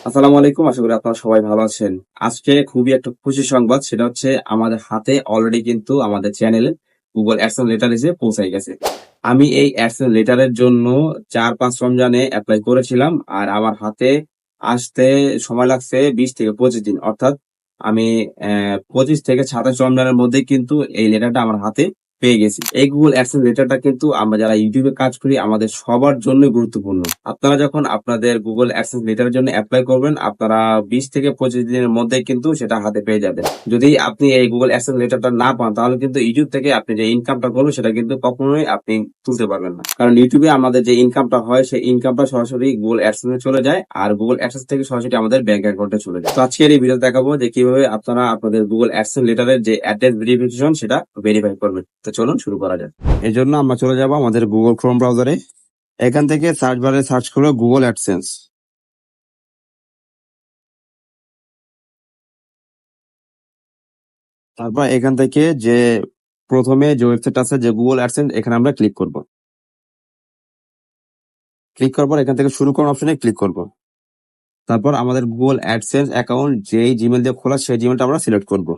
আসসালামু আলাইকুম। আশা করি আপনারা সবাই ভালো আছেন। আজকে খুবই একটা খুশির সংবাদ, সেটা হচ্ছে আমাদের হাতে অলরেডি কিন্তু আমাদের চ্যানেলে গুগল অ্যাডসেন্স লেটার এসে পৌঁছায় গেছে। আমি এই অ্যাডসেন্স লেটারের জন্য ৪-৫ রমজানে এপ্লাই করেছিলাম, আর আমার হাতে আসতে সময় লাগছে ২০ থেকে ২৫ দিন। অর্থাৎ আমি ২৫ থেকে ২৭ রমজানের মধ্যে কিন্তু এই লেটারটা আমার হাতে পেয়ে গেছি। এই গুগল অ্যাডসেন্স লেটারটা কিন্তু আমরা যারা ইউটিউবে কাজ করি আমাদের সবার জন্য গুরুত্বপূর্ণ। আপনারা যখন আপনাদের গুগল অ্যাডসেন্স লেটারের জন্য অ্যাপ্লাই করবেন, আপনারা ২০ থেকে ২৫ দিনের মধ্যে কিন্তু সেটা হাতে পেয়ে যাবেন। যদি আপনি এই গুগল অ্যাডসেন্স লেটারটা না পান, তাহলে কিন্তু ইউটিউব থেকে আপনি যে ইনকামটা করবেন সেটা কিন্তু কখনোই আপনি তুলতে পারবেন না। কারণ ইউটিউবে আমাদের যে ইনকামটা হয় সেই ইনকামটা সরাসরি গুগল অ্যাডসেন্সে চলে যায়, আর গুগল অ্যাডসেন্স থেকে সরাসরি আমাদের ব্যাংক অ্যাকাউন্টে চলে যায়। তো আজকের এই ভিডিও দেখাবো যে কিভাবে আপনারা আপনাদের গুগল অ্যাডসেন্স লেটারের যে অ্যাড্রেস ভেরিফিকেশন সেটা ভেরিফাই করবেন। তো চলুন শুরু করা যাক। এই জন্য আমরা চলে যাব আমাদের গুগল ক্রোম ব্রাউজারে। এখান থেকে সার্চ বারে সার্চ করবো গুগল অ্যাডসেন্স। তারপর এখান থেকে যে প্রথমে যে ওয়েবসাইট আছে যে গুগল অ্যাডসেন্স, এখানে আমরা ক্লিক করব। ক্লিক করার পর এখান থেকে শুরু করার অপশনে ক্লিক করব। তারপর আমাদের গুগল অ্যাডসেন্স অ্যাকাউন্ট যেই জিমেল দিয়ে খোলা সেই জিমেলটা আমরা সিলেক্ট করব।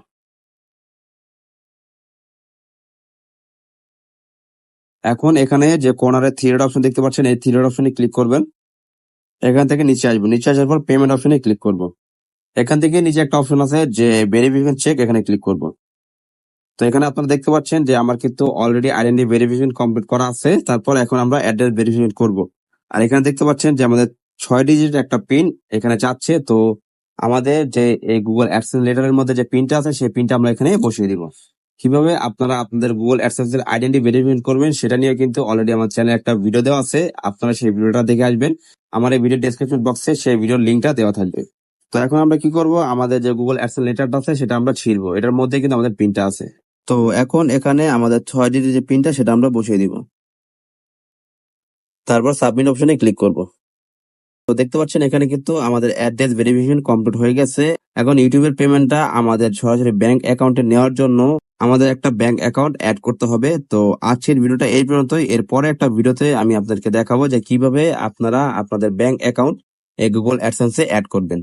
এখন এখানে যে কর্নারে থ্রি ডট অপশন দেখতে পাচ্ছেন, এই থ্রি ডট অপশনে ক্লিক করবেন। এখান থেকে নিচে আসবো, নিচে আসার পর পেমেন্ট অপশনে ক্লিক করব। এখান থেকে নিচে একটা অপশন আছে যে ভেরিফিকেশন চেক, এখানে ক্লিক করব। তো এখানে আপনারা দেখতে পাচ্ছেন যে আমার কিন্তু অলরেডি আইডেন্টি ভেরিফিকেশন কমপ্লিট করা আছে। তারপর এখন আমরা অ্যাড্রেস ভেরিফিকেশন করব। আর এখানে দেখতে পাচ্ছেন যে আমাদের 6 ডিজিট একটা পিন এখানে চাচ্ছে। তো আমাদের যে এই গুগল অ্যাডসেন্স লেটারের মধ্যে যে পিনটা আছে সেই পিনটা আমরা এখানে বসিয়ে দিব। কিভাবে আপনারা আপনাদের গুগল অ্যাডসেন্স এর আইডেন্টি ভেরিফিকেশন করবেন সেটা নিয়ে কিন্তু অলরেডি আমার চ্যানেলে একটা ভিডিও দেওয়া আছে, আপনারা সেই ভিডিওটা দেখে আসবেন। আমার এই ভিডিও ডেসক্রিপশন বক্সে সেই ভিডিওর লিঙ্কটা দেওয়া থাকবে। তো এখন আমরা কি করব, আমাদের যে গুগল অ্যাডসেন্স লেটারটা আছে সেটা আমরা ছিড়বো। এটার মধ্যে কিন্তু আমাদের পিনটা আছে। তো এখন এখানে আমাদের 6 ডিজিট যে পিনটা সেটা আমরা বসিয়ে দিব। তারপর সাবমিট অপশনে ক্লিক করব। তো দেখতে পাচ্ছেন এখানে কিন্তু আমাদের অ্যাড্রেস ভেরিফিকেশন কমপ্লিট হয়ে গেছে। এখন ইউটিউবের পেমেন্টটা আমাদের সরাসরি ব্যাংক অ্যাকাউন্টে নেওয়ার জন্য আমাদের একটা ব্যাংক অ্যাকাউন্ট অ্যাড করতে হবে। তো আজকের ভিডিওটা এই পর্যন্তই। এরপরে একটা ভিডিওতে আমি আপনাদেরকে দেখাবো যে কিভাবে আপনারা আপনাদের ব্যাংক অ্যাকাউন্ট এই গুগল অ্যাডসেন্সে অ্যাড করবেন।